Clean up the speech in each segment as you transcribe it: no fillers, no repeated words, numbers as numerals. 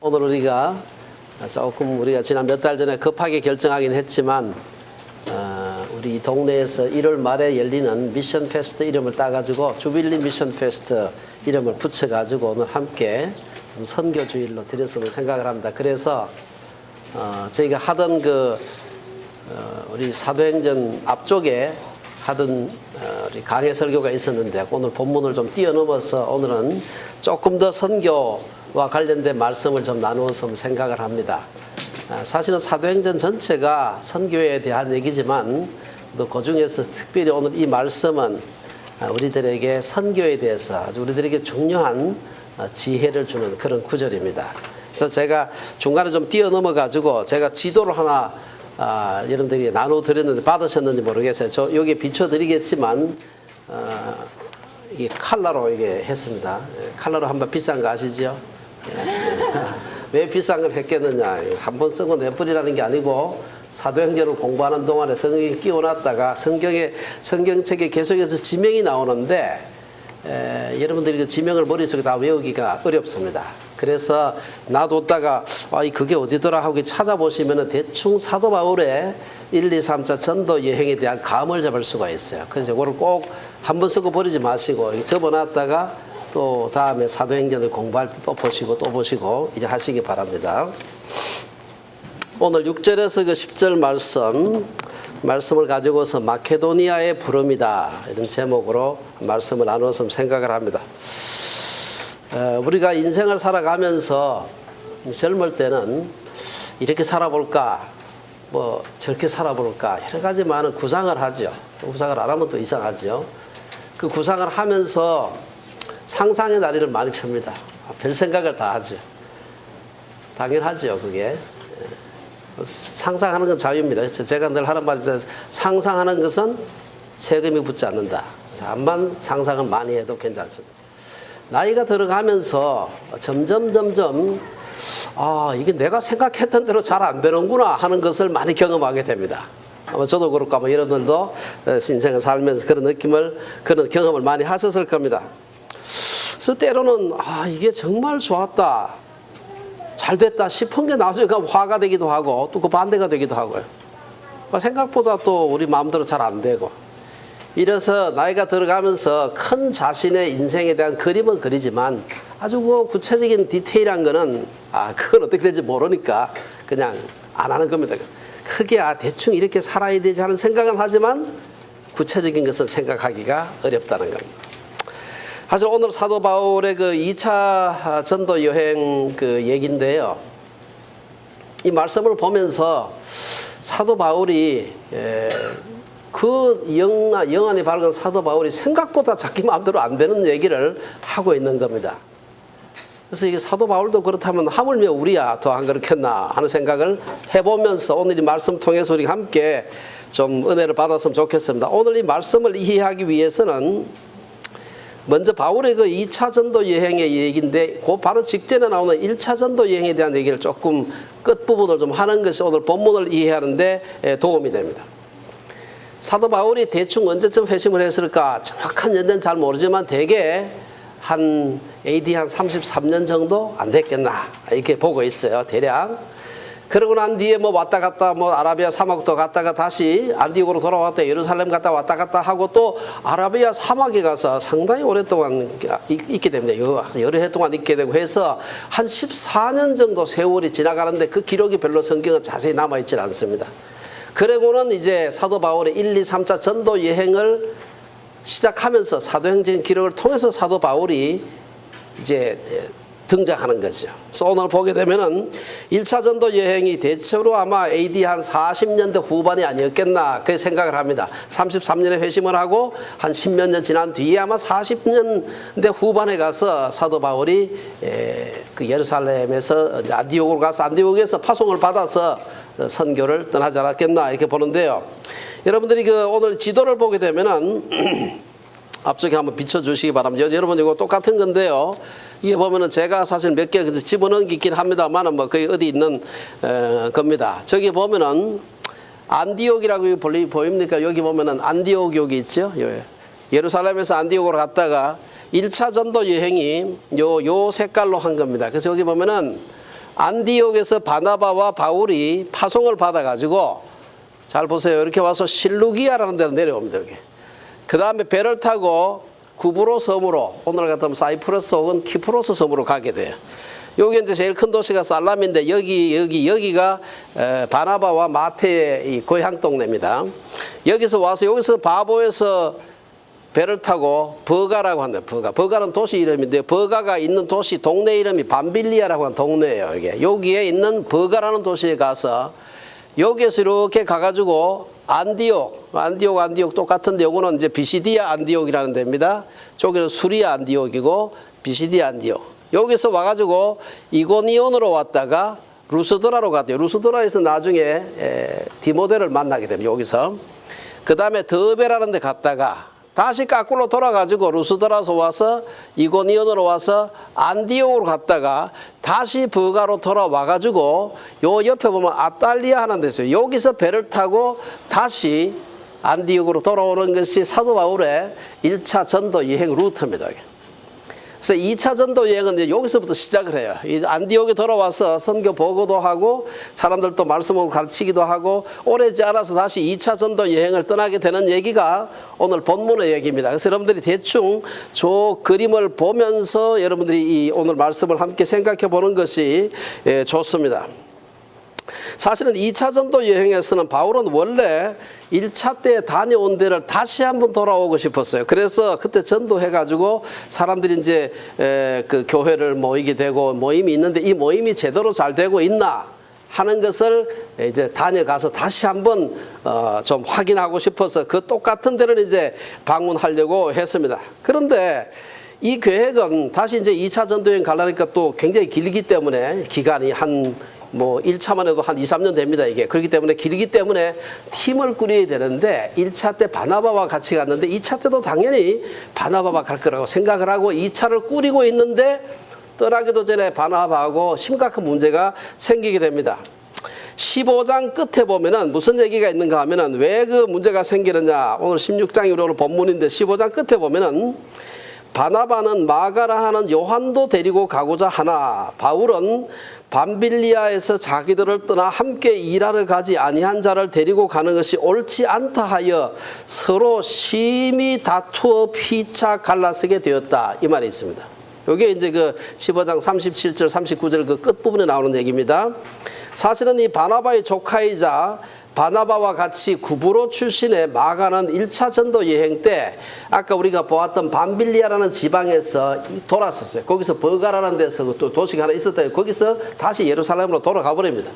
오늘 우리가 지난 몇 달 전에 급하게 결정하긴 했지만 우리 동네에서 1월 말에 열리는 미션 페스트 이름을 따가지고 주빌리 미션 페스트 이름을 붙여가지고 오늘 함께 좀 선교 주일로 드렸으면 생각을 합니다. 그래서 저희가 하던 우리 사도행전 앞쪽에 하던 우리 강해 설교가 있었는데 오늘 본문을 좀 뛰어넘어서 오늘은 조금 더 선교와 관련된 말씀을 좀 나누어서 생각을 합니다. 사실은 사도행전 전체가 선교에 대한 얘기지만 또 그중에서 특별히 오늘 이 말씀은 우리들에게 선교에 대해서 아주 우리들에게 중요한 지혜를 주는 그런 구절입니다. 그래서 제가 중간에 좀 뛰어넘어 가지고 제가 지도를 하나 여러분들이 나눠 드렸는데 받으셨는지 모르겠어요. 저 여기 비춰 드리겠지만 이게 칼라로 이게 했습니다. 칼라로 한번 비싼 거 아시죠? 왜 비싼 걸 했겠느냐? 한번 쓰고 내버리라는 게 아니고 사도행전을 공부하는 동안에 성경에 끼워놨다가 성경책에 계속해서 지명이 나오는데 여러분들이 그 지명을 머릿속에 다 외우기가 어렵습니다. 그래서 놔뒀다가 그게 어디더라 하고 찾아보시면 대충 사도 바울의 1, 2, 3차 전도 여행에 대한 감을 잡을 수가 있어요. 그래서 이거를 꼭 한번 쓰고 버리지 마시고 접어놨다가 또 다음에 사도행전을 공부할 때 또 보시고 이제 하시기 바랍니다. 오늘 6절에서 그 10절 말씀을 가지고서 마케도니아의 부름이다 이런 제목으로 말씀을 나누어서 생각을 합니다. 우리가 인생을 살아가면서 젊을 때는 이렇게 살아볼까 뭐 저렇게 살아볼까 여러 가지 많은 구상을 하죠. 구상을 안 하면 또 이상하죠. 그 구상을 하면서 상상의 다리를 많이 펴니다. 별 생각을 다 하죠. 당연하죠. 그게 상상하는 건 자유입니다. 그래서 제가 늘 하는 말이 상상하는 것은 세금이 붙지 않는다. 암만 상상은 많이 해도 괜찮습니다. 나이가 들어가면서 점점 이게 내가 생각했던 대로 잘 안 되는구나 하는 것을 많이 경험하게 됩니다. 아마 저도 그렇고 아마 여러분들도 인생을 살면서 그런 경험을 많이 하셨을 겁니다. 그래서 때로는 이게 정말 좋았다, 잘 됐다 싶은 게 나중에 화가 되기도 하고 또 그 반대가 되기도 하고요. 생각보다 또 우리 마음대로 잘 안 되고 이래서 나이가 들어가면서 큰 자신의 인생에 대한 그림은 그리지만 아주 구체적인 디테일한 거는 그건 어떻게 될지 모르니까 그냥 안 하는 겁니다. 크게 대충 이렇게 살아야 되지 하는 생각은 하지만 구체적인 것은 생각하기가 어렵다는 겁니다. 사실 오늘 사도 바울의 그 2차 전도 여행 얘기인데요. 이 말씀을 보면서 사도 바울이 영안이 밝은 사도 바울이 생각보다 자기 마음대로 안 되는 얘기를 하고 있는 겁니다. 그래서 이게 사도 바울도 그렇다면 하물며 우리야 더 안 그렇겠나 하는 생각을 해보면서 오늘 이 말씀 통해서 우리 함께 좀 은혜를 받았으면 좋겠습니다. 오늘 이 말씀을 이해하기 위해서는 먼저 바울의 그 2차 전도 여행의 얘기인데 그 바로 직전에 나오는 1차 전도 여행에 대한 얘기를 조금 끝부분을 좀 하는 것이 오늘 본문을 이해하는데 도움이 됩니다. 사도 바울이 대충 언제쯤 회심을 했을까 정확한 연대는 잘 모르지만 대개 한 AD 한 33년 정도 안 됐겠나 이렇게 보고 있어요. 대략. 그러고 난 뒤에 왔다 갔다 아라비아 사막도 갔다가 다시 안디옥으로 돌아왔다 예루살렘 갔다 왔다 갔다 하고 또 아라비아 사막에 가서 상당히 오랫동안 있게 됩니다. 여러 해 동안 있게 되고 해서 한 14년 정도 세월이 지나가는데 그 기록이 별로 성경은 자세히 남아있질 않습니다. 그러고는 이제 사도 바울의 1, 2, 3차 전도 여행을 시작하면서 사도행전 기록을 통해서 사도 바울이 이제 등장하는 거죠. 그래서 오늘 보게 되면은 1차 전도 여행이 대체로 아마 AD 한 40년대 후반이 아니었겠나 그렇게 생각을 합니다. 33년에 회심을 하고 한 10몇 년 지난 뒤에 아마 40년대 후반에 가서 사도 바울이 그 예루살렘에서 안디옥으로 가서 안디옥에서 파송을 받아서 선교를 떠나지 않았겠나 이렇게 보는데요. 여러분들이 오늘 지도를 보게 되면은 앞쪽에 한번 비춰주시기 바랍니다. 여러분 이거 똑같은 건데요. 이게 보면은 제가 사실 몇 개 집어넣긴 합니다만은 거의 어디 있는 겁니다. 저기 보면은 안디옥이라고 보입니까? 여기 보면은 안디옥이 있죠. 예루살렘에서 안디옥으로 갔다가 1차 전도 여행이 요 색깔로 한 겁니다. 그래서 여기 보면은 안디옥에서 바나바와 바울이 파송을 받아가지고 잘 보세요. 이렇게 와서 실루기아라는 데로 내려옵니다. 여기. 그 다음에 배를 타고 구브로 섬으로 오늘 같으면 사이프러스 혹은 키프로스 섬으로 가게 돼요. 여기 이제 제일 큰 도시가 살람인데 여기가 바나바와 마태의 이 고향 동네입니다. 여기서 와서 여기서 바보에서 배를 타고 버가라고 한다. 버가는 도시 이름인데 버가가 있는 도시 동네 이름이 밤빌리아라고 하는 동네예요. 이게 여기에 있는 버가라는 도시에 가서 여기에서 이렇게 가가지고 안디옥 똑같은데 요거는 이제 비시디아 안디옥이라는 데입니다. 저기는 수리아 안디옥이고 비시디아 안디옥. 여기서 와가지고 이고니온으로 왔다가 루스드라로 갔대요. 루스드라에서 나중에 디모데를 만나게 됩니다. 여기서. 그 다음에 더베라는 데 갔다가 다시 까꿀로 돌아가지고 루스드라에서 와서 이고니온으로 와서 안디옥으로 갔다가 다시 버가로 돌아와가지고 요 옆에 보면 아탈리아 하는 데 있어요. 여기서 배를 타고 다시 안디옥으로 돌아오는 것이 사도 바울의 1차 전도 여행 루트입니다. 그래서 2차 전도 여행은 이제 여기서부터 시작을 해요. 이 안디옥에 돌아와서 선교 보고도 하고 사람들도 말씀을 가르치기도 하고 오래지 않아서 다시 2차 전도 여행을 떠나게 되는 얘기가 오늘 본문의 얘기입니다. 그래서 여러분들이 대충 저 그림을 보면서 여러분들이 이 오늘 말씀을 함께 생각해 보는 것이 좋습니다. 사실은 2차 전도 여행에서는 바울은 원래 1차 때 다녀온 데를 다시 한번 돌아오고 싶었어요. 그래서 그때 전도해가지고 사람들이 이제 그 교회를 모이게 되고 모임이 있는데 이 모임이 제대로 잘 되고 있나 하는 것을 이제 다녀가서 다시 한번 좀 확인하고 싶어서 그 똑같은 데를 이제 방문하려고 했습니다. 그런데 이 계획은 다시 이제 2차 전도여행 가려니까 또 굉장히 길기 때문에 기간이 한 1차만 해도 한 2, 3년 됩니다, 이게. 그렇기 때문에 길기 때문에 팀을 꾸려야 되는데 1차 때 바나바와 같이 갔는데 2차 때도 당연히 바나바와 갈 거라고 생각을 하고 2차를 꾸리고 있는데 떠나기도 전에 바나바하고 심각한 문제가 생기게 됩니다. 15장 끝에 보면은 무슨 얘기가 있는가 하면은 왜 그 문제가 생기느냐. 오늘 16장이 오늘 본문인데 15장 끝에 보면은 바나바는 마가라 하는 요한도 데리고 가고자 하나 바울은 밤빌리아에서 자기들을 떠나 함께 일하러 가지 아니한 자를 데리고 가는 것이 옳지 않다 하여 서로 심히 다투어 피차 갈라서게 되었다. 이 말이 있습니다. 이게 이제 그 15장 37절 39절 그 끝부분에 나오는 얘기입니다. 사실은 이 바나바의 조카이자 바나바와 같이 구브로 출신의 마가는 1차 전도 여행 때 아까 우리가 보았던 밤빌리아라는 지방에서 돌았었어요. 거기서 버가라는 데서 또 도시가 하나 있었다. 거기서 다시 예루살렘으로 돌아가 버립니다.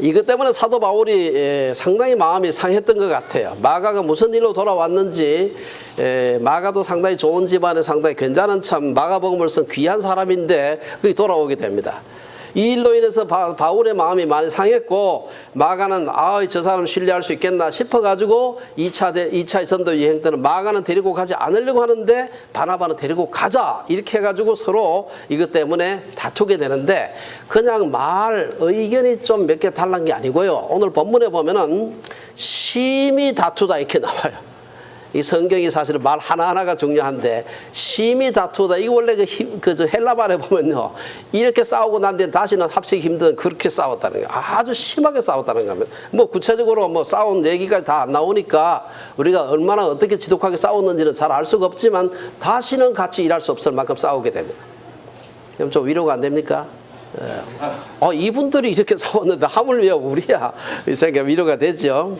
이것 때문에 사도 바울이 상당히 마음이 상했던 것 같아요. 마가가 무슨 일로 돌아왔는지 마가도 상당히 좋은 집안에 상당히 괜찮은 참 마가복음을 쓴 귀한 사람인데 그게 돌아오게 됩니다. 이 일로 인해서 바울의 마음이 많이 상했고 마가는 저 사람 신뢰할 수 있겠나 싶어가지고 2차 전도 여행 때는 마가는 데리고 가지 않으려고 하는데 바나바는 데리고 가자 이렇게 해가지고 서로 이것 때문에 다투게 되는데 그냥 의견이 좀 몇 개 달란 게 아니고요. 오늘 본문에 보면은 심히 다투다 이렇게 나와요. 이 성경이 사실은 말 하나하나가 중요한데 심히 다투다. 이거 원래 저 헬라말에 보면요. 이렇게 싸우고 난 뒤에 다시는 합치기 힘든 그렇게 싸웠다는 거예요. 아주 심하게 싸웠다는 겁니다. 구체적으로 싸운 얘기가 다 안 나오니까 우리가 얼마나 어떻게 지독하게 싸웠는지는 잘 알 수가 없지만 다시는 같이 일할 수 없을 만큼 싸우게 됩니다. 그럼 좀 위로가 안 됩니까? 이분들이 이렇게 싸웠는데 하물며 우리야. 이 생각 위로가 되죠.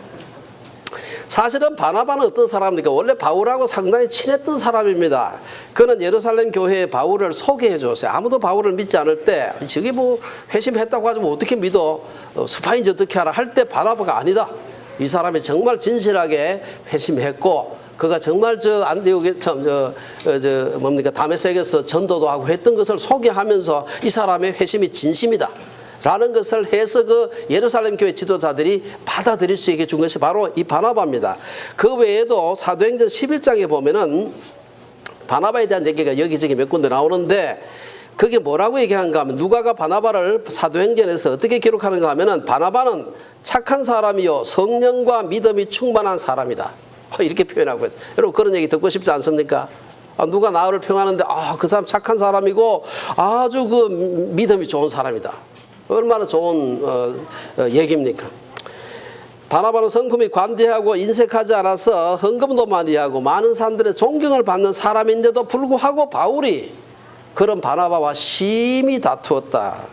사실은 바나바는 어떤 사람입니까? 원래 바울하고 상당히 친했던 사람입니다. 그는 예루살렘 교회에 바울을 소개해 줬어요. 아무도 바울을 믿지 않을 때 저기 회심했다고 하지만 어떻게 믿어? 스파인지 어떻게 알아? 할 때 바나바가 아니다. 이 사람이 정말 진실하게 회심했고 그가 정말 안디옥에 다메섹에서 전도도 하고 했던 것을 소개하면서 이 사람의 회심이 진심이다. 라는 것을 해서 그 예루살렘 교회 지도자들이 받아들일 수 있게 준 것이 바로 이 바나바입니다. 그 외에도 사도행전 11장에 보면은 바나바에 대한 얘기가 여기저기 몇 군데 나오는데 그게 뭐라고 얘기하는가 하면 누가가 바나바를 사도행전에서 어떻게 기록하는가 하면은 바나바는 착한 사람이요 성령과 믿음이 충만한 사람이다. 이렇게 표현하고 있어요. 여러분 그런 얘기 듣고 싶지 않습니까? 누가 나를 평하는데 그 사람 착한 사람이고 아주 그 믿음이 좋은 사람이다. 얼마나 좋은 얘기입니까? 바나바는 성품이 관대하고 인색하지 않아서 헌금도 많이 하고 많은 사람들의 존경을 받는 사람인데도 불구하고 바울이 그런 바나바와 심히 다투었다.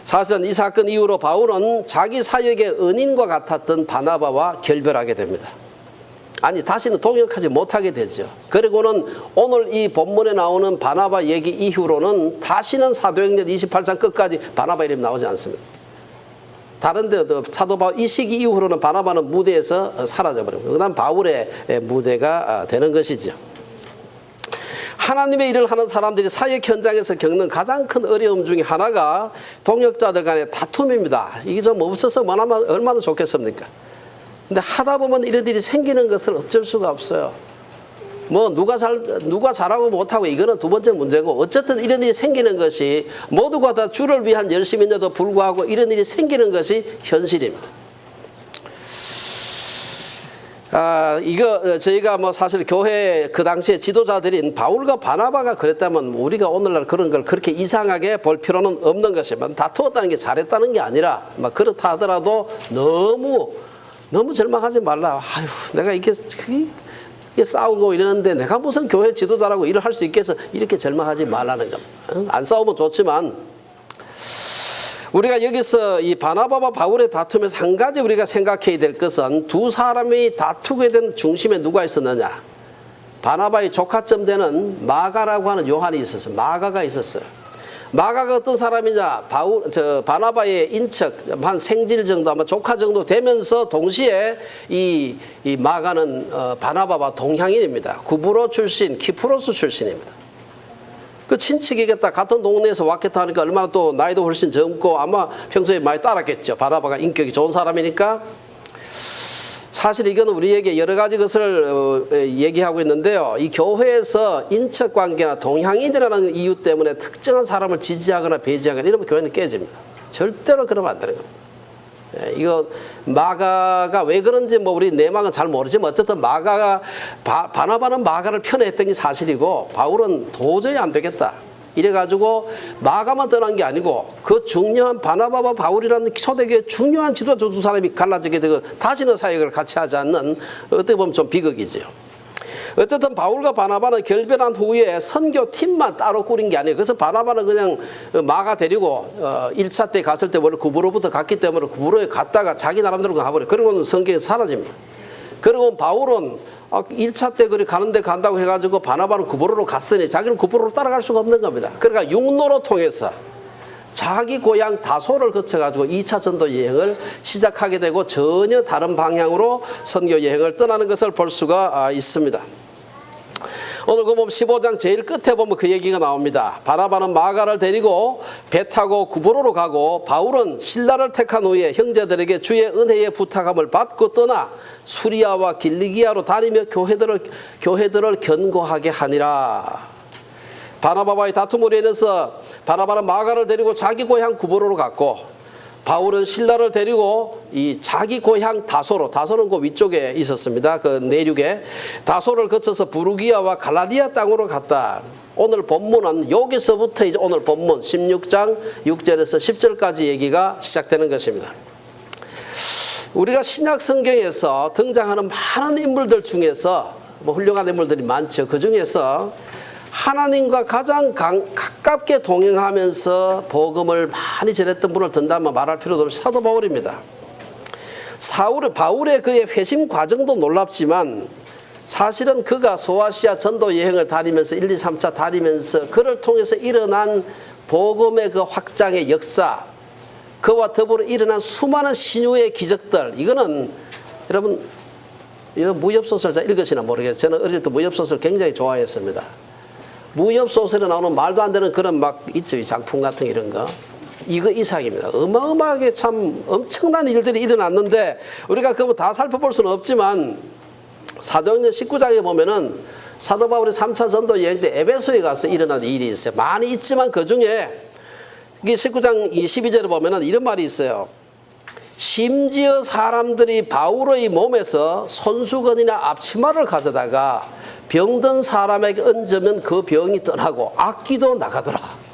사실은 이 사건 이후로 바울은 자기 사역의 은인과 같았던 바나바와 결별하게 됩니다. 아니, 다시는 동역하지 못하게 되죠. 그리고는 오늘 이 본문에 나오는 바나바 얘기 이후로는 다시는 사도행전 28장 끝까지 바나바 이름이 나오지 않습니다. 다른 데도 사도 바울 이 시기 이후로는 바나바는 무대에서 사라져버립니다. 그 다음 바울의 무대가 되는 것이죠. 하나님의 일을 하는 사람들이 사역 현장에서 겪는 가장 큰 어려움 중에 하나가 동역자들 간의 다툼입니다. 이게 좀 없어서 얼마나 좋겠습니까? 근데 하다 보면 이런 일이 생기는 것을 어쩔 수가 없어요. 뭐 누가 잘하고 못하고 이거는 두 번째 문제고, 어쨌든 이런 일이 생기는 것이 모두가 다 주를 위한 열심인데도 불구하고 이런 일이 생기는 것이 현실입니다. 이거 저희가 뭐 사실 교회 그 당시에 지도자들인 바울과 바나바가 그랬다면 우리가 오늘날 그런 걸 그렇게 이상하게 볼 필요는 없는 것이면, 다투었다는 게 잘했다는 게 아니라 막 그렇다 하더라도 너무 절망하지 말라. 내가 이게 싸우고 이러는데 내가 무슨 교회 지도자라고 일을 할 수 있겠어, 이렇게 절망하지 말라는 겁니다. 안 싸우면 좋지만, 우리가 여기서 이 바나바와 바울의 다툼에서 한 가지 우리가 생각해야 될 것은, 두 사람이 다투게 된 중심에 누가 있었느냐. 바나바의 조카쯤 되는 마가라고 하는 요한이 있었어요. 마가가 있었어요. 마가가 어떤 사람이냐, 바나바의 인척, 한 생질 정도, 아마 조카 정도 되면서 동시에 이 마가는 바나바와 동향인입니다. 구브로 출신, 키프로스 출신입니다. 그 친척이겠다, 같은 동네에서 왔겠다 하니까 얼마나 또 나이도 훨씬 젊고 아마 평소에 많이 따랐겠죠. 바나바가 인격이 좋은 사람이니까. 사실 이건 우리에게 여러 가지 것을 얘기하고 있는데요. 이 교회에서 인척관계나 동향인이라는 이유 때문에 특정한 사람을 지지하거나 배제하거나 이러면 교회는 깨집니다. 절대로 그러면 안 되는 겁니다. 이거 마가가 왜 그런지 뭐 우리 내막은 잘 모르지만, 어쨌든 마가가 바나바는 마가를 편애했던 게 사실이고, 바울은 도저히 안 되겠다 이래가지고 마가만 떠난 게 아니고, 그 중요한 바나바와 바울이라는 초대교회 중요한 지도자 두 사람이 갈라지게 되고 다시는 사역을 같이 하지 않는, 어떻게 보면 좀 비극이죠. 어쨌든 바울과 바나바는 결별한 후에 선교팀만 따로 꾸린 게 아니에요. 그래서 바나바는 그냥 마가 데리고 1차 때 갔을 때 원래 구브로부터 갔기 때문에 구브로에 갔다가 자기 나름대로 가버려요. 그리고는 성경에 사라집니다. 그리고 바울은 1차 때 그리 가는데 간다고 해가지고 바나바는 구브로로 갔으니 자기는 구브로로 따라갈 수가 없는 겁니다. 그러니까 육로로 통해서 자기 고향 다소를 거쳐가지고 2차 전도 여행을 시작하게 되고, 전혀 다른 방향으로 선교 여행을 떠나는 것을 볼 수가 있습니다. 오늘 그 15장 제일 끝에 보면 그 얘기가 나옵니다. 바나바는 마가를 데리고 배 타고 구브로로 가고, 바울은 실라를 택한 후에 형제들에게 주의 은혜의 부탁함을 받고 떠나 수리아와 길리기아로 다니며 교회들을 견고하게 하니라. 바나바와의 다툼으로 인해서 바나바는 마가를 데리고 자기 고향 구브로로 갔고, 바울은 실라를 데리고 이 자기 고향 다소는 그 위쪽에 있었습니다. 그 내륙에 다소를 거쳐서 부르기아와 갈라디아 땅으로 갔다. 오늘 본문은 여기서부터 이제 오늘 본문 16장 6절에서 10절까지 얘기가 시작되는 것입니다. 우리가 신약 성경에서 등장하는 많은 인물들 중에서 뭐 훌륭한 인물들이 많죠. 그 중에서 하나님과 가장 가깝게 동행하면서 복음을 많이 전했던 분을 든다면 말할 필요도 없이 사도 바울입니다. 바울의 그의 회심 과정도 놀랍지만, 사실은 그가 소아시아 전도 여행을 다니면서 1, 2, 3차 다니면서 그를 통해서 일어난 복음의 그 확장의 역사, 그와 더불어 일어난 수많은 신유의 기적들, 이거는 여러분 이거 무협소설 잘 읽으시나 모르겠어요. 저는 어릴 때 무협소설 굉장히 좋아했습니다. 무협소설에 나오는 말도 안 되는 그런 막 있죠, 작품 같은 이런 거. 이거 이상입니다. 어마어마하게 참 엄청난 일들이 일어났는데 우리가 그거 다 살펴볼 수는 없지만, 사도행전 19장에 보면은 사도 바울이 3차 전도 여행 때 에베소에 가서 일어난 일이 있어요. 많이 있지만 그 중에 이 19장 12절에 보면은 이런 말이 있어요. 심지어 사람들이 바울의 몸에서 손수건이나 앞치마를 가져다가 병든 사람에게 얹으면 그 병이 떠나고 악기도 나가더라.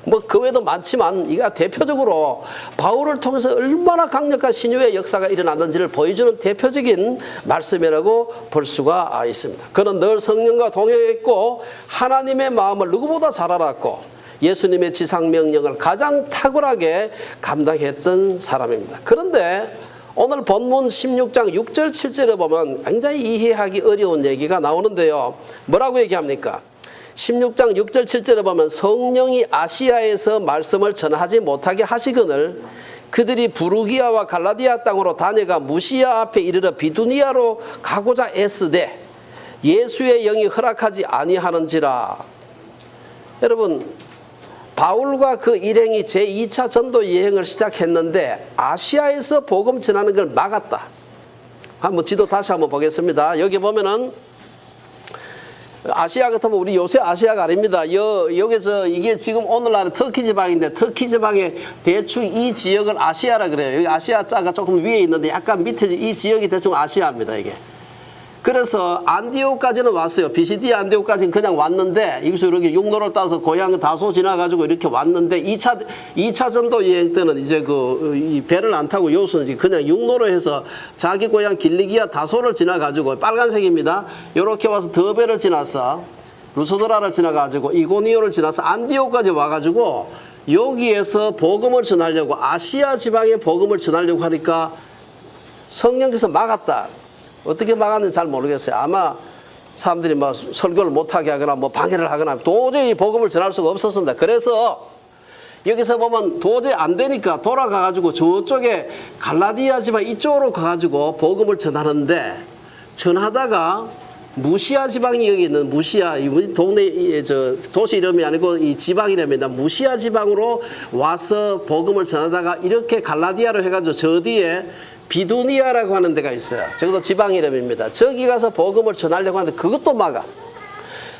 뭐 그 외에도 많지만 이가 대표적으로 바울을 통해서 얼마나 강력한 신유의 역사가 일어났는지를 보여주는 대표적인 말씀이라고 볼 수가 있습니다. 그는 늘 성령과 동행했고 하나님의 마음을 누구보다 잘 알았고 예수님의 지상명령을 가장 탁월하게 감당했던 사람입니다. 그런데 오늘 본문 16장 6절 7절에 보면 굉장히 이해하기 어려운 얘기가 나오는데요. 뭐라고 얘기합니까? 16장 6절 7절에 보면 성령이 아시아에서 말씀을 전하지 못하게 하시거늘 그들이 부르기아와 갈라디아 땅으로 다녀가 무시아 앞에 이르러 비두니아로 가고자 애쓰되 예수의 영이 허락하지 아니하는지라. 여러분, 바울과 그 일행이 제2차 전도 여행을 시작했는데 아시아에서 복음 전하는 걸 막았다. 한번 지도 다시 한번 보겠습니다. 여기 보면은 아시아 같으면 우리 요새 아시아가 아닙니다. 여기서 이게 지금 오늘날의 터키 지방인데 터키 지방의 대충 이 지역을 아시아라 그래요. 여기 아시아 자가 조금 위에 있는데 약간 밑에 이 지역이 대충 아시아입니다. 이게. 그래서 안디옥까지는 왔어요. 비시디아 안디옥까지는 그냥 왔는데 여기서 이렇게 육로를 따라서 고향 다소 지나가지고 이렇게 왔는데 2차 전도 여행 때는 이제 이 배를 안 타고 요수는 그냥 육로로 해서 자기 고향 길리기아 다소를 지나가지고 빨간색입니다. 이렇게 와서 더베를 지나서 루소드라를 지나가지고 이고니오를 지나서 안디옥까지 와가지고 여기에서 복음을 전하려고 아시아 지방에 복음을 전하려고 하니까 성령께서 막았다. 어떻게 막았는지 잘 모르겠어요. 아마 사람들이 뭐 설교를 못하게 하거나 뭐 방해를 하거나 도저히 복음을 전할 수가 없었습니다. 그래서 여기서 보면 도저히 안 되니까 돌아가가지고 저쪽에 갈라디아 지방 이쪽으로 가가지고 복음을 전하는데 전하다가 무시아 지방이 여기 있는 무시아 동네 도시 이름이 아니고 이 지방 이름입니다. 무시아 지방으로 와서 복음을 전하다가 이렇게 갈라디아로 해가지고 저 뒤에 비두니아라고 하는 데가 있어요. 저것도 지방 이름입니다. 저기 가서 복음을 전하려고 하는데 그것도 막아.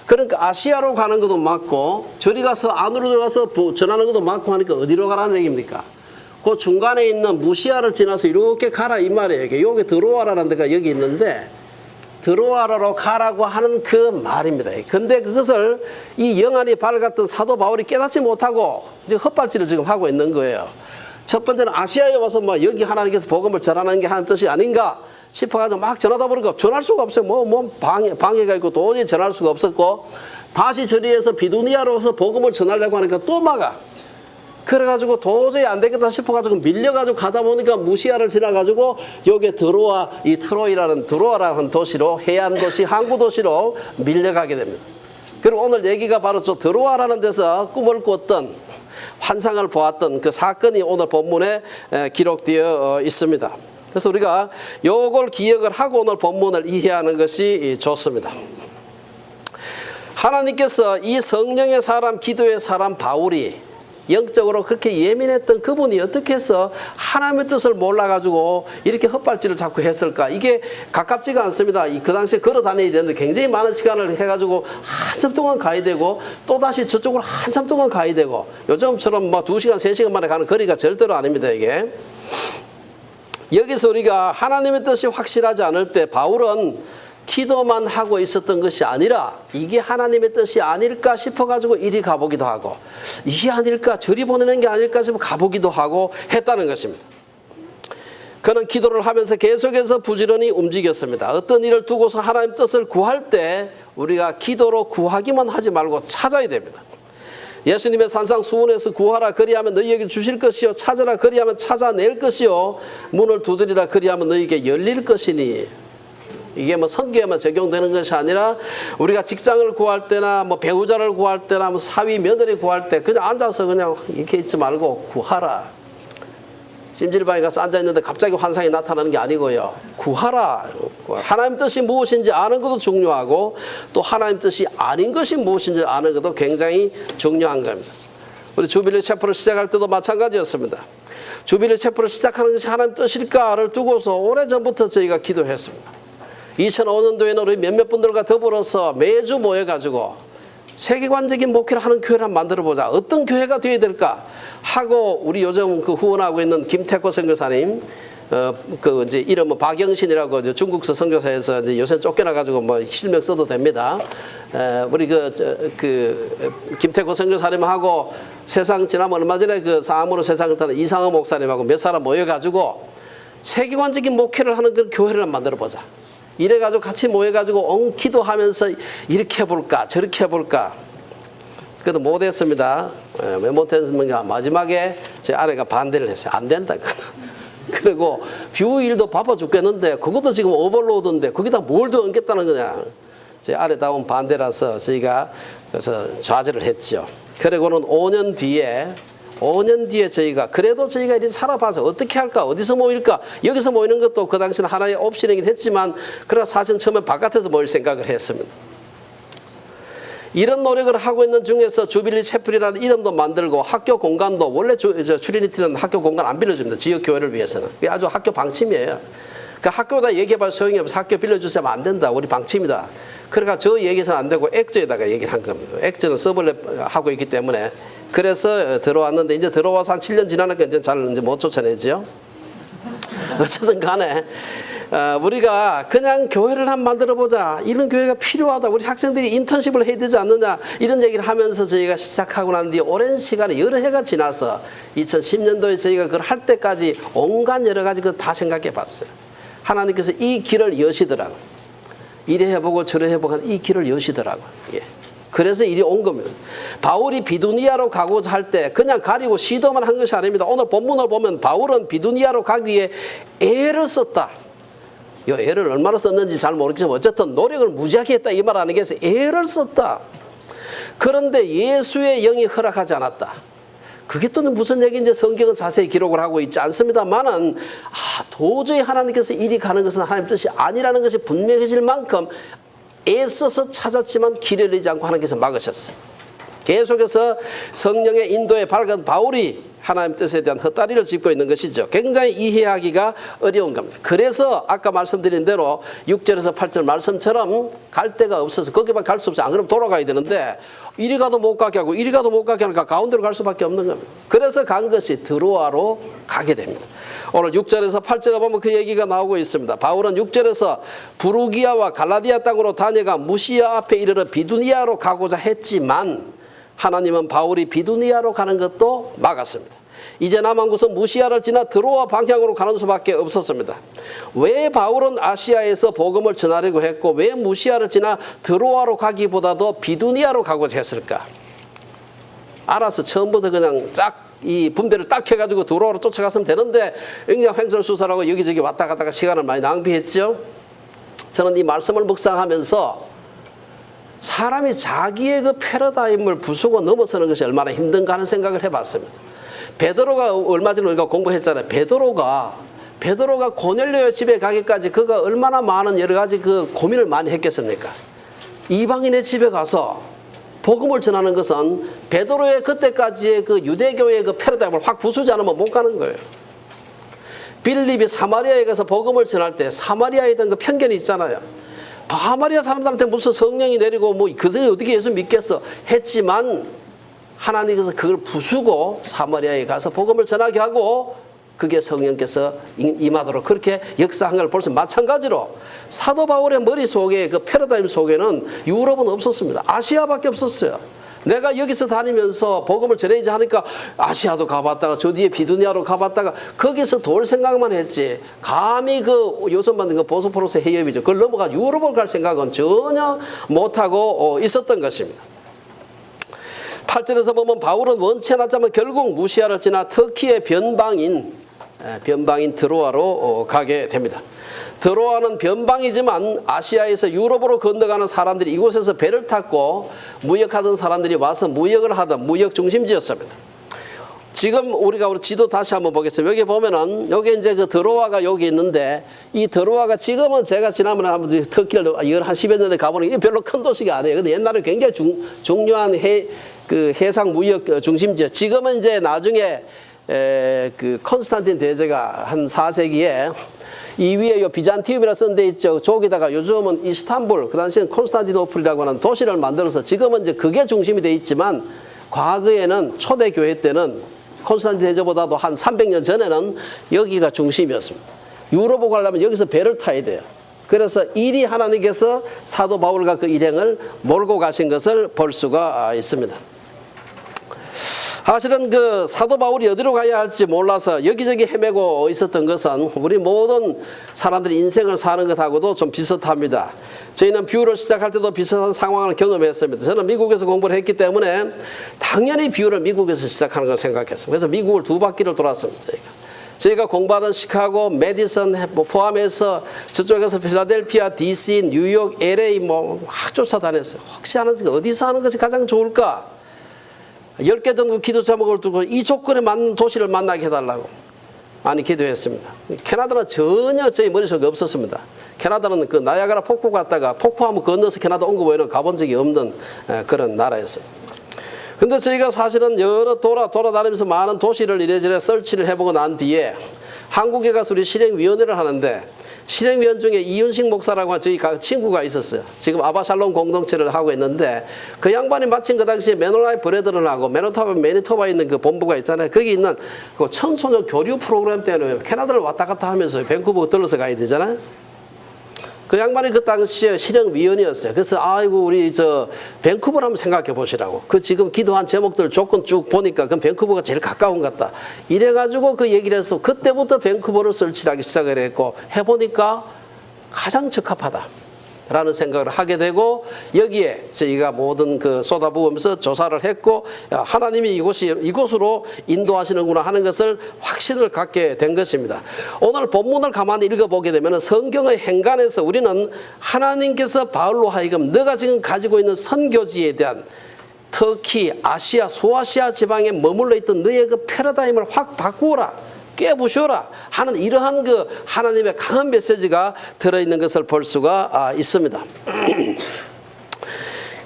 그러니까 아시아로 가는 것도 막고 저리 가서 안으로 들어가서 전하는 것도 막고 하니까 어디로 가라는 얘기입니까? 그 중간에 있는 무시아를 지나서 이렇게 가라 이 말이에요. 여기 드로아라는 데가 여기 있는데 드로아라로 가라고 하는 그 말입니다. 근데 그것을 이 영안이 밝았던 사도 바울이 깨닫지 못하고 지금 헛발질을 지금 하고 있는 거예요. 첫 번째는 아시아에 와서 뭐 여기 하나님께서 복음을 전하는 게 하는 뜻이 아닌가 싶어가지고 막 전하다 보니까 전할 수가 없어요. 방해가 있고 도저히 전할 수가 없었고 다시 저리에서 비두니아로 와서 복음을 전하려고 하니까 또 막아. 그래가지고 도저히 안 되겠다 싶어가지고 밀려가지고 가다 보니까 무시아를 지나가지고 여기 이 트로이라는 드로아라는 도시로 해안 도시, 항구 도시로 밀려가게 됩니다. 그리고 오늘 얘기가 바로 저 드로아라는 데서 꿈을 꿨던 환상을 보았던 그 사건이 오늘 본문에 기록되어 있습니다. 그래서 우리가 요걸 기억을 하고 오늘 본문을 이해하는 것이 좋습니다. 하나님께서 이 성령의 사람, 기도의 사람 바울이 영적으로 그렇게 예민했던 그분이 어떻게 해서 하나님의 뜻을 몰라가지고 이렇게 헛발질을 자꾸 했을까? 이게 가깝지가 않습니다. 그 당시에 걸어 다녀야 되는데 굉장히 많은 시간을 해가지고 한참 동안 가야 되고 또다시 저쪽으로 한참 동안 가야 되고 요즘처럼 뭐 2시간, 3시간 만에 가는 거리가 절대로 아닙니다. 이게. 여기서 우리가 하나님의 뜻이 확실하지 않을 때 바울은 기도만 하고 있었던 것이 아니라 이게 하나님의 뜻이 아닐까 싶어가지고 이리 가보기도 하고 이게 아닐까 저리 보내는 게 아닐까 싶어 가보기도 하고 했다는 것입니다. 그는 기도를 하면서 계속해서 부지런히 움직였습니다. 어떤 일을 두고서 하나님 뜻을 구할 때 우리가 기도로 구하기만 하지 말고 찾아야 됩니다. 예수님의 산상수훈에서 구하라 그리하면 너희에게 주실 것이요 찾아라 그리하면 찾아낼 것이요 문을 두드리라 그리하면 너희에게 열릴 것이니 이게 뭐 선교에만 적용되는 것이 아니라 우리가 직장을 구할 때나 뭐 배우자를 구할 때나 뭐 사위 며느리 구할 때 그냥 앉아서 그냥 이렇게 있지 말고 구하라. 찜질방에 가서 앉아있는데 갑자기 환상이 나타나는 게 아니고요. 구하라. 하나님 뜻이 무엇인지 아는 것도 중요하고 또 하나님 뜻이 아닌 것이 무엇인지 아는 것도 굉장히 중요한 겁니다. 우리 주빌리 체프를 시작할 때도 마찬가지였습니다. 주빌리 체프를 시작하는 것이 하나님 뜻일까를 두고서 오래전부터 저희가 기도했습니다. 2005년도에는 우리 몇몇 분들과 더불어서 매주 모여가지고 세계관적인 목회를 하는 교회를 한번 만들어보자. 어떤 교회가 되어야 될까 하고 우리 요즘 그 후원하고 있는 김태코 선교사님 그 이제 이름은 박영신이라고 중국서 선교사에서 이제 요새 쫓겨나가지고 뭐 실명 써도 됩니다. 우리 김태고 선교사님하고 세상 지나면 얼마 전에 그 사암으로 세상을 떠난 이상호 목사님하고 몇 사람 모여가지고 세계관적인 목회를 하는 그런 교회를 만들어 보자. 이래가지고 같이 모여가지고 기도하면서 이렇게 해볼까 저렇게 해볼까. 그래도 못했습니다. 왜 못했습니까? 마지막에 제 아내가 반대를 했어요. 안 된다. 그리고 뷰 일도 바빠 죽겠는데 그것도 지금 오버로드인데 거기다 뭘 더 얹겠다는 거냐. 제 아내다운 반대라서 저희가 그래서 좌절을 했죠. 그리고는 5년 뒤에 저희가 그래도 저희가 이렇게 살아봐서 어떻게 할까 어디서 모일까 여기서 모이는 것도 그 당시는 하나의 옵션이긴 했지만 그러나 사실 처음에 바깥에서 모일 생각을 했습니다. 이런 노력을 하고 있는 중에서 주빌리 채플이라는 이름도 만들고 학교 공간도 원래 트리니티는 학교 공간 안 빌려줍니다. 지역 교회를 위해서는. 그게 아주 학교 방침이에요. 그 학교다 얘기해봐야 소용이 없어. 학교 빌려주시면 안 된다. 우리 방침이다. 그러니까 저 얘기해서는 안 되고 액저에다가 얘기를 한 겁니다. 액저는 서블랩 하고 있기 때문에 그래서 들어왔는데 이제 들어와서 한 7년 지나니까 이제 잘 못 쫓아내죠. 어쨌든 간에 우리가 그냥 교회를 한번 만들어 보자. 이런 교회가 필요하다. 우리 학생들이 인턴십을 해야 되지 않느냐. 이런 얘기를 하면서 저희가 시작하고 난 뒤에 오랜 시간에 여러 해가 지나서 2010년도에 저희가 그걸 할 때까지 온갖 여러 가지 그 다 생각해 봤어요. 하나님께서 이 길을 여시더라고요. 이래 해보고 저래 해보고 이 길을 여시더라고요. 예. 그래서 이리 온 겁니다. 바울이 비두니아로 가고자 할 때 그냥 가리고 시도만 한 것이 아닙니다. 오늘 본문을 보면 바울은 비두니아로 가기 위해 애를 썼다. 이 애를 얼마나 썼는지 잘 모르겠지만 어쨌든 노력을 무지하게 했다 이 말 아니겠어. 애를 썼다. 그런데 예수의 영이 허락하지 않았다. 그게 또 무슨 얘기인지 성경은 자세히 기록을 하고 있지 않습니다만은 도저히 하나님께서 이리 가는 것은 하나님 뜻이 아니라는 것이 분명해질 만큼 애써서 찾았지만 길을 잃지 않고 하나님께서 막으셨어요. 계속해서 성령의 인도에 밝은 바울이 하나님 뜻에 대한 헛다리를 짚고 있는 것이죠. 굉장히 이해하기가 어려운 겁니다. 그래서 아까 말씀드린 대로 6절에서 8절 말씀처럼 갈 데가 없어서 거기만 갈 수 없어요. 안 그러면 돌아가야 되는데 이리 가도 못 가게 하고 이리 가도 못 가게 하니까 가운데로 갈 수밖에 없는 겁니다. 그래서 간 것이 드로아로 가게 됩니다. 오늘 6절에서 8절에 보면 그 얘기가 나오고 있습니다. 바울은 6절에서 부르기아와 갈라디아 땅으로 다녀가 무시아 앞에 이르러 비두니아로 가고자 했지만 하나님은 바울이 비두니아로 가는 것도 막았습니다. 이제 남은 곳은 무시아를 지나 드로아 방향으로 가는 수밖에 없었습니다. 왜 바울은 아시아에서 복음을 전하려고 했고 왜 무시아를 지나 드로아로 가기보다도 비두니아로 가고자 했을까? 알아서 처음부터 그냥 이 분배를 딱 해가지고 드로아로 쫓아갔으면 되는데 굉장히 횡설수설하고 여기저기 왔다 갔다가 시간을 많이 낭비했죠. 저는 이 말씀을 묵상하면서 사람이 자기의 그 패러다임을 부수고 넘어서는 것이 얼마나 힘든가 하는 생각을 해봤습니다. 베드로가 얼마 전에 우리가 공부했잖아요. 베드로가 고넬료의 집에 가기까지 그가 얼마나 많은 여러 가지 그 고민을 많이 했겠습니까? 이방인의 집에 가서 복음을 전하는 것은 베드로의 그때까지의 그 유대교의 그 패러다임을 확 부수지 않으면 못 가는 거예요. 빌립이 사마리아에 가서 복음을 전할 때 사마리아에 대한 그 편견이 있잖아요. 사마리아 사람들한테 무슨 성령이 내리고 뭐 그들이 어떻게 예수 믿겠어 했지만 하나님께서 그걸 부수고 사마리아에 가서 복음을 전하게 하고 그게 성령께서 임하도록 그렇게 역사한 걸 볼 수 마찬가지로 사도 바울의 머릿속에 그 패러다임 속에는 유럽은 없었습니다. 아시아밖에 없었어요. 내가 여기서 다니면서 복음을 전해야지 하니까 아시아도 가봤다가 저 뒤에 비두니아로 가봤다가 거기서 돌 생각만 했지 감히 그 요즘 만든 그 보스포러스 해협이죠. 그걸 넘어가 유럽을 갈 생각은 전혀 못하고 있었던 것입니다. 8절에서 보면 바울은 원치 않았지만 결국 무시아를 지나 터키의 변방인 드로아로 가게 됩니다. 드로아는 변방이지만 아시아에서 유럽으로 건너가는 사람들이 이곳에서 배를 탔고 무역하던 사람들이 와서 무역을 하던 무역 중심지였습니다. 지금 우리가 우리 지도 다시 한번 보겠습니다. 여기 보면은 여기 이제 그 드로아가 여기 있는데 이 드로아가 지금은 제가 지난번에 한번 터키를 한 10여 년에 가보니 이게 별로 큰 도시가 아니에요. 근데 옛날에 굉장히 중요한 해상 무역 중심지요. 지금은 이제 나중에 그 콘스탄틴 대제가 한 4세기에 이 위에 요 비잔티움이라 쓴 데 있죠. 저기다가 요즘은 이스탄불, 그 당시에는 콘스탄티노플이라고 하는 도시를 만들어서 지금은 이제 그게 중심이 돼 있지만 과거에는 초대 교회 때는 콘스탄틴 대제보다도 한 300년 전에는 여기가 중심이었습니다. 유럽으로 가려면 여기서 배를 타야 돼요. 그래서 이리 하나님께서 사도 바울과 그 일행을 몰고 가신 것을 볼 수가 있습니다. 사실은 그 사도 바울이 어디로 가야 할지 몰라서 여기저기 헤매고 있었던 것은 우리 모든 사람들이 인생을 사는 것하고도 좀 비슷합니다. 저희는 뷰를 시작할 때도 비슷한 상황을 경험했습니다. 저는 미국에서 공부를 했기 때문에 당연히 뷰를 미국에서 시작하는 걸 생각했어요. 그래서 미국을 2바퀴를 돌았습니다. 저희가 공부하던 시카고, 메디슨 포함해서 저쪽에서 필라델피아, DC, 뉴욕, LA 막 쫓아다녔어요. 혹시 하는 어디서 하는 것이 가장 좋을까? 10개 정도 기도 제목을 두고 이 조건에 맞는 도시를 만나게 해달라고 많이 기도했습니다. 캐나다는 전혀 저희 머릿속에 없었습니다. 캐나다는 그 나야가라 폭포 갔다가 폭포 한번 건너서 캐나다 온 거 외에는 가본 적이 없는 그런 나라였어요. 근데 저희가 사실은 여러 돌아다니면서 많은 도시를 이래저래 설치를 해보고 난 뒤에 한국에 가서 우리 실행위원회를 하는데 실행위원 중에 이윤식 목사라고 저희 친구가 있었어요. 지금 아바샬롬 공동체를 하고 있는데 그 양반이 마침 그 당시에 메노라이 브레드를 하고 매니토바에 있는 그 본부가 있잖아요. 거기 있는 그 청소년 교류 프로그램 때문에 캐나다를 왔다 갔다 하면서 밴쿠버 들러서 가야 되잖아요. 그 양반이 그 당시에 실행위원이었어요. 그래서 아이고 우리 밴쿠버를 한번 생각해 보시라고. 그 지금 기도한 제목들 조건 쭉 보니까 그 밴쿠버가 제일 가까운 것 같다. 이래가지고 그 얘기를 해서 그때부터 밴쿠버를 설치하기 시작을 했고 해보니까 가장 적합하다. 라는 생각을 하게 되고 여기에 저희가 모든 그 쏟아부으면서 조사를 했고 하나님이 이곳으로 인도하시는구나 하는 것을 확신을 갖게 된 것입니다. 오늘 본문을 가만히 읽어보게 되면 성경의 행간에서 우리는 하나님께서 바울로 하여금 너가 지금 가지고 있는 선교지에 대한 터키, 아시아, 소아시아 지방에 머물러 있던 너의 그 패러다임을 확 바꾸어라. 깨부셔라 하는 이러한 그 하나님의 강한 메시지가 들어있는 것을 볼 수가 있습니다.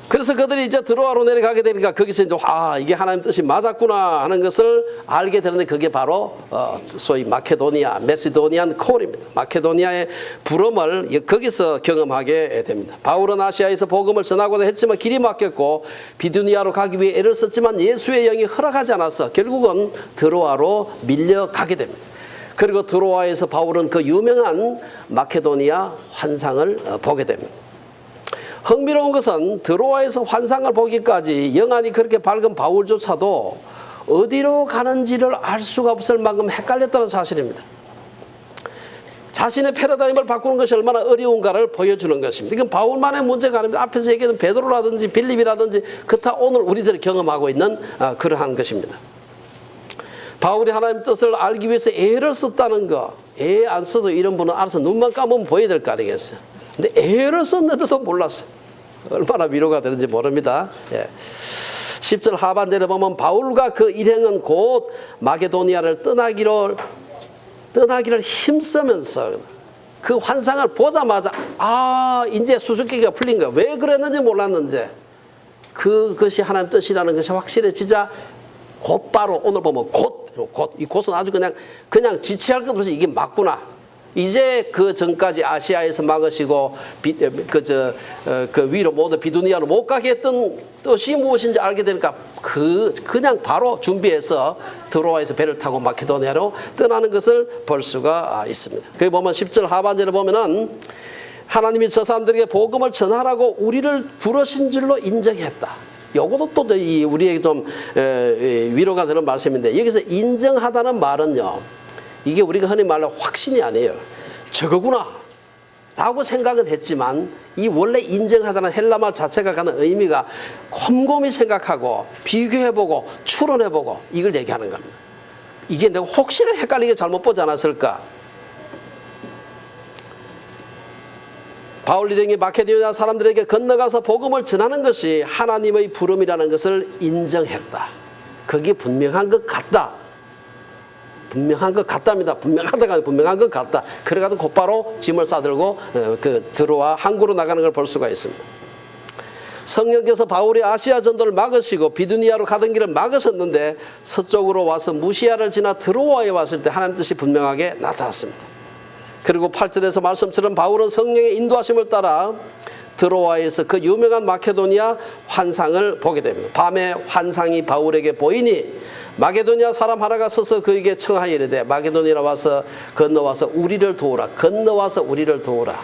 그래서 그들이 이제 드로아로 내려가게 되니까 거기서 이제 이게 하나님 뜻이 맞았구나 하는 것을 알게 되는데 그게 바로 소위 마케도니아, 메시도니안 콜입니다. 마케도니아의 부름을 거기서 경험하게 됩니다. 바울은 아시아에서 복음을 전하고자 했지만 길이 막혔고 비두니아로 가기 위해 애를 썼지만 예수의 영이 허락하지 않아서 결국은 드로아로 밀려가게 됩니다. 그리고 드로아에서 바울은 그 유명한 마케도니아 환상을 보게 됩니다. 흥미로운 것은 드로아에서 환상을 보기까지 영안이 그렇게 밝은 바울조차도 어디로 가는지를 알 수가 없을 만큼 헷갈렸다는 사실입니다. 자신의 패러다임을 바꾸는 것이 얼마나 어려운가를 보여주는 것입니다. 이건 바울만의 문제가 아닙니다. 앞에서 얘기했던 베드로라든지 빌립이라든지 그렇다 오늘 우리들이 경험하고 있는 그러한 것입니다. 바울이 하나님의 뜻을 알기 위해서 애를 썼다는 거, 애 안 써도 이런 분은 알아서 눈만 감으면 보여야 될 거 아니겠어요. 근데 애를 썼는데도 몰랐어요. 얼마나 위로가 되는지 모릅니다. 10절 하반절에 보면 바울과 그 일행은 곧 마게도니아를 떠나기를 힘쓰면서 그 환상을 보자마자 이제 수수께끼가 풀린 거야. 왜 그랬는지 몰랐는지 그것이 하나님 뜻이라는 것이 확실해지자 곧바로 오늘 보면 이 곧은 아주 그냥 지체할 것 없이 이게 맞구나. 이제 그 전까지 아시아에서 막으시고 그 위로 모두 비두니아로 못 가게 했던 뜻이 무엇인지 알게 되니까 그냥 바로 준비해서 드로아에서 배를 타고 마케도니아로 떠나는 것을 볼 수가 있습니다. 거기 보면 10절 하반절에 보면은 하나님이 저 사람들에게 복음을 전하라고 우리를 부르신 줄로 인정했다. 요것도 또 우리에게 좀 위로가 되는 말씀인데 여기서 인정하다는 말은요. 이게 우리가 흔히 말로 확신이 아니에요. 저거구나 라고 생각은 했지만 이 원래 인정하다는 헬라말 자체가 가는 의미가 곰곰이 생각하고 비교해보고 추론해보고 이걸 얘기하는 겁니다. 이게 내가 혹시나 헷갈리게 잘못 보지 않았을까? 바울 일행이 마케도니아 사람들에게 건너가서 복음을 전하는 것이 하나님의 부름이라는 것을 인정했다. 그게 분명한 것 같다. 분명한 것 같답니다. 분명하다가 분명한 것 같다. 그래가지고 곧바로 짐을 싸들고 드로아 항구로 나가는 걸 볼 수가 있습니다. 성령께서 바울이 아시아 전도를 막으시고 비두니아로 가던 길을 막으셨는데 서쪽으로 와서 무시아를 지나 드로아에 왔을 때 하나님 뜻이 분명하게 나타났습니다. 그리고 8절에서 말씀처럼 바울은 성령의 인도하심을 따라 드로아에서 그 유명한 마케도니아 환상을 보게 됩니다. 밤에 환상이 바울에게 보이니 마게도니아 사람 하나가 서서 그에게 청하여 이르되 마게도니아로 와서 건너와서 우리를 도우라. 건너와서 우리를 도우라.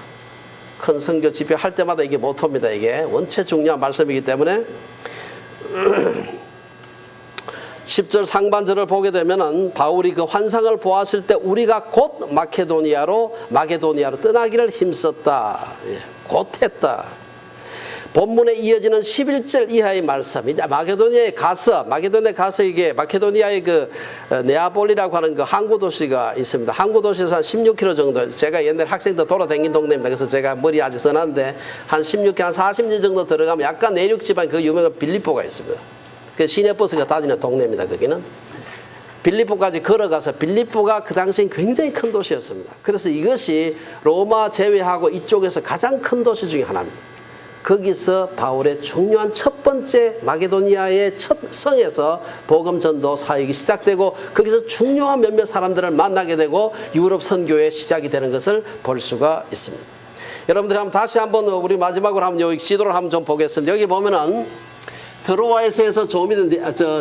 큰 선교 집회 할 때마다 이게 모토입니다. 이게 원체 중요한 말씀이기 때문에 10절 상반절을 보게 되면은 바울이 그 환상을 보았을 때 우리가 곧 마게도니아로 떠나기를 힘썼다. 예, 곧 했다. 본문에 이어지는 11절 이하의 말씀. 이제 마게도니아에 가서 이게 마케도니아의 그 네아폴리라고 하는 그 항구 도시가 있습니다. 항구 도시에서 한 16km 정도. 제가 옛날 학생 때 돌아다닌 동네입니다. 그래서 제가 머리 아직 선한데 한 16km, 한 40리 정도 들어가면 약간 내륙 지방 그 유명한 빌립보가 있습니다. 그 시내버스가 다니는 동네입니다. 거기는. 빌립보까지 걸어가서 빌립보가 그 당시엔 굉장히 큰 도시였습니다. 그래서 이것이 로마 제외하고 이쪽에서 가장 큰 도시 중에 하나입니다. 거기서 바울의 중요한 첫 번째 마게도니아의 첫 성에서 복음 전도 사역이 시작되고 거기서 중요한 몇몇 사람들을 만나게 되고 유럽 선교의 시작이 되는 것을 볼 수가 있습니다. 여러분들이 한번 다시 한번 우리 마지막으로 한번 여기 지도를 한번 좀 보겠습니다. 여기 보면은 드로아에서 좀 있는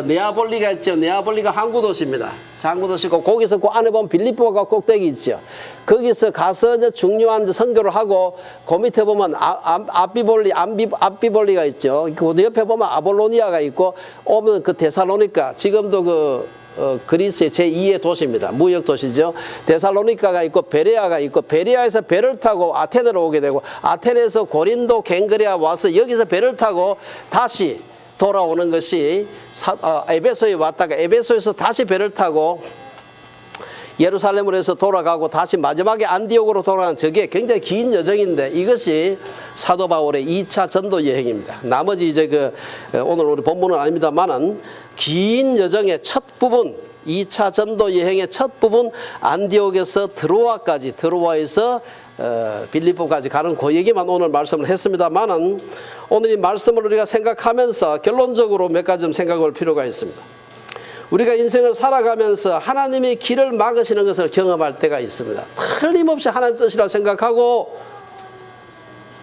네아폴리가 있죠. 네아폴리가 항구 도시입니다. 항구 도시고 거기서 그 안에 보면 빌립보가 꼭대기 있죠. 거기서 가서 이제 중요한 선교를 하고 그 밑에 보면 앞비볼리가 있죠. 그 옆에 보면 아볼로니아가 있고 오면 그 데살로니가 지금도 그리스의 제2의 도시입니다. 무역 도시죠. 데살로니카가 있고 베레아가 있고 베레아에서 배를 타고 아테네로 오게 되고 아테네에서 고린도 갱그레아 와서 여기서 배를 타고 다시 돌아오는 것이 에베소에 왔다가 에베소에서 다시 배를 타고 예루살렘으로 해서 돌아가고 다시 마지막에 안디옥으로 돌아가는 저게 굉장히 긴 여정인데 이것이 사도 바울의 2차 전도 여행입니다. 나머지 이제 오늘 우리 본문은 아닙니다만은 긴 여정의 첫 부분 2차 전도 여행의 첫 부분 안디옥에서 드로아에서 빌립보까지 가는 그 얘기만 오늘 말씀을 했습니다만은 오늘 이 말씀을 우리가 생각하면서 결론적으로 몇 가지 좀 생각할 필요가 있습니다. 우리가 인생을 살아가면서 하나님의 길을 막으시는 것을 경험할 때가 있습니다. 틀림없이 하나님 뜻이라고 생각하고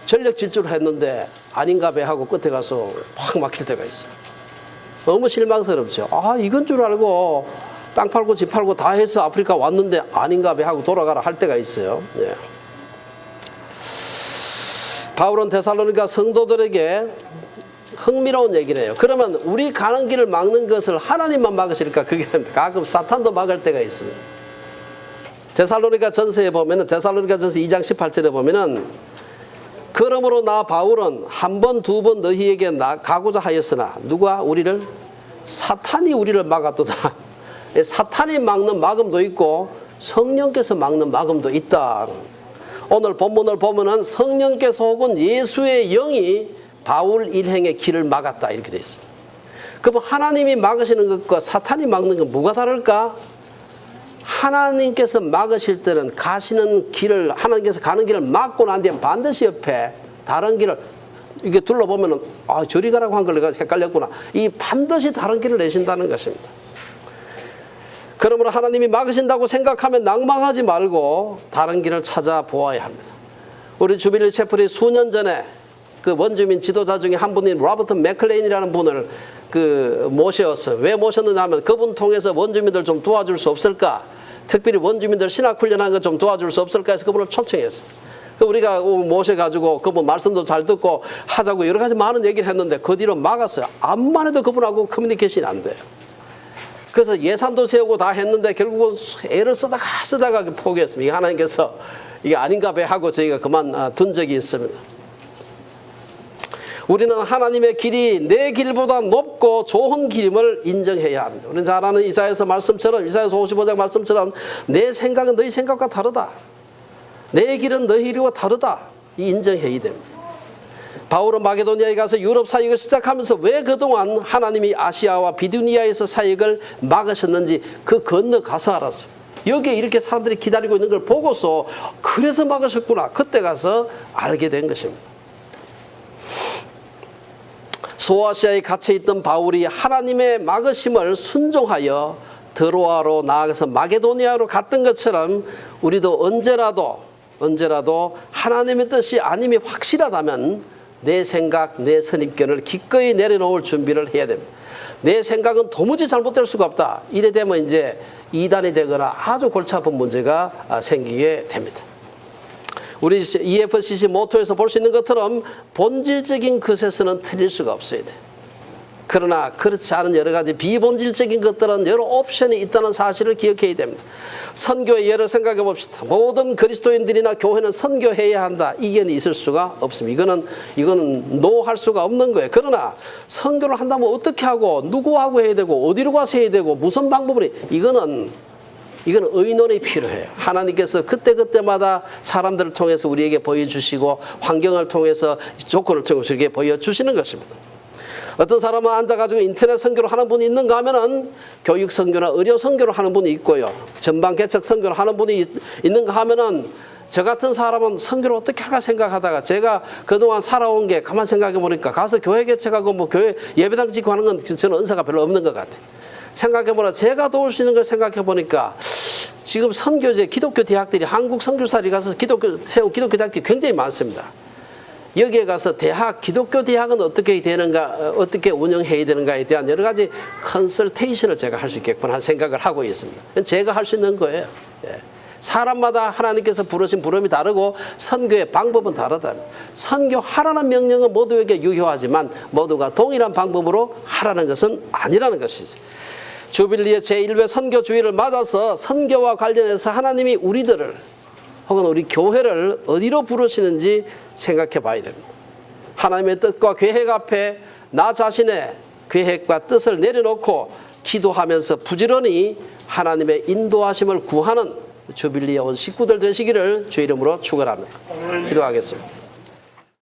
전력 질주를 했는데 아닌가 배 하고 끝에 가서 확 막힐 때가 있어요. 너무 실망스럽죠. 이건 줄 알고 땅 팔고 집 팔고 다 해서 아프리카 왔는데 아닌가 배 하고 돌아가라 할 때가 있어요. 예. 바울은 데살로니가 성도들에게 흥미로운 얘기를 해요. 그러면 우리 가는 길을 막는 것을 하나님만 막으실까? 그게 가끔 사탄도 막을 때가 있습니다. 데살로니가 전서에 보면은 데살로니가 전서 2장 18절에 보면은 그러므로 나 바울은 한 번, 두 번 너희에게 가고자 하였으나 누가 우리를? 사탄이 우리를 막았도다. 사탄이 막는 막음도 있고 성령께서 막는 막음도 있다. 오늘 본문을 보면은 성령께서 혹은 예수의 영이 바울 일행의 길을 막았다 이렇게 되어 있습니다. 그럼 하나님이 막으시는 것과 사탄이 막는 건 뭐가 다를까? 하나님께서 막으실 때는 가시는 길을 하나님께서 가는 길을 막고 난 뒤에 반드시 옆에 다른 길을 이게 둘러보면은 저리 가라고 한 걸 내가 헷갈렸구나. 이 반드시 다른 길을 내신다는 것입니다. 그러므로 하나님이 막으신다고 생각하면 낭망하지 말고 다른 길을 찾아보아야 합니다. 우리 주빌리 채플이 수년 전에 그 원주민 지도자 중에 한 분인 로버트 맥클레인이라는 분을 모셨어요. 왜 모셨느냐 하면 그분 통해서 원주민들 좀 도와줄 수 없을까? 특별히 원주민들 신학훈련하는 거 좀 도와줄 수 없을까 해서 그분을 초청했어요. 우리가 모셔가지고 그분 말씀도 잘 듣고 하자고 여러 가지 많은 얘기를 했는데 그 뒤로 막았어요. 암만 해도 그분하고 커뮤니케이션이 안 돼요. 그래서 예산도 세우고 다 했는데 결국은 애를 쓰다가 포기했습니다. 하나님께서 이게 아닌가 봐 하고 저희가 그만둔 적이 있습니다. 우리는 하나님의 길이 내 길보다 높고 좋은 길임을 인정해야 합니다. 우리는 잘 아는 이사야서 말씀처럼 이사야서 55장 말씀처럼 내 생각은 너희 생각과 다르다. 내 길은 너희 길과 다르다. 인정해야 됩니다. 바울은 마게도니아에 가서 유럽 사역을 시작하면서 왜 그동안 하나님이 아시아와 비두니아에서 사역을 막으셨는지 그 건너가서 알았어요. 여기에 이렇게 사람들이 기다리고 있는 걸 보고서 그래서 막으셨구나. 그때 가서 알게 된 것입니다. 소아시아에 갇혀있던 바울이 하나님의 막으심을 순종하여 드로아로 나아가서 마게도니아로 갔던 것처럼 우리도 언제라도 하나님의 뜻이 아님이 확실하다면 내 생각, 내 선입견을 기꺼이 내려놓을 준비를 해야 됩니다. 내 생각은 도무지 잘못될 수가 없다. 이래 되면 이제 이단이 되거나 아주 골치 아픈 문제가 생기게 됩니다. 우리 EFCC 모토에서 볼 수 있는 것처럼 본질적인 것에서는 틀릴 수가 없어야 돼. 그러나 그렇지 않은 여러 가지 비본질적인 것들은 여러 옵션이 있다는 사실을 기억해야 됩니다. 선교의 예를 생각해 봅시다. 모든 그리스도인들이나 교회는 선교해야 한다. 이견이 있을 수가 없습니다. 이거는 노할 수가 없는 거예요. 그러나 선교를 한다면 어떻게 하고 누구하고 해야 되고 어디로 가서 해야 되고 무슨 방법으로 이거는 의논이 필요해요. 하나님께서 그때그때마다 사람들을 통해서 우리에게 보여주시고 환경을 통해서 조건을 통해서 우리에게 보여주시는 것입니다. 어떤 사람은 앉아가지고 인터넷 선교를 하는 분이 있는가 하면은 교육 선교나 의료 선교를 하는 분이 있고요. 전방 개척 선교를 하는 분이 있는가 하면은 저 같은 사람은 선교를 어떻게 할까 생각하다가 제가 그동안 살아온 게 가만 생각해 보니까 가서 교회 개척하고 뭐 교회 예배당 짓고 하는 건 저는 은사가 별로 없는 것 같아요. 생각해 보라 제가 도울 수 있는 걸 생각해 보니까 지금 선교제 기독교 대학들이 한국 선교사들이 가서 세운 기독교 대학들이 굉장히 많습니다. 여기에 가서 기독교 대학은 어떻게 되는가, 어떻게 운영해야 되는가에 대한 여러 가지 컨설테이션을 제가 할 수 있겠구나 하는 생각을 하고 있습니다. 제가 할 수 있는 거예요. 사람마다 하나님께서 부르신 부름이 다르고 선교의 방법은 다르다. 선교하라는 명령은 모두에게 유효하지만 모두가 동일한 방법으로 하라는 것은 아니라는 것이죠. 주빌리의 제1회 선교주의를 맞아서 선교와 관련해서 하나님이 우리들을 혹은 우리 교회를 어디로 부르시는지 생각해 봐야 됩니다. 하나님의 뜻과 계획 앞에 나 자신의 계획과 뜻을 내려놓고 기도하면서 부지런히 하나님의 인도하심을 구하는 주빌리에 온 식구들 되시기를 주 이름으로 축원합니다. 기도하겠습니다.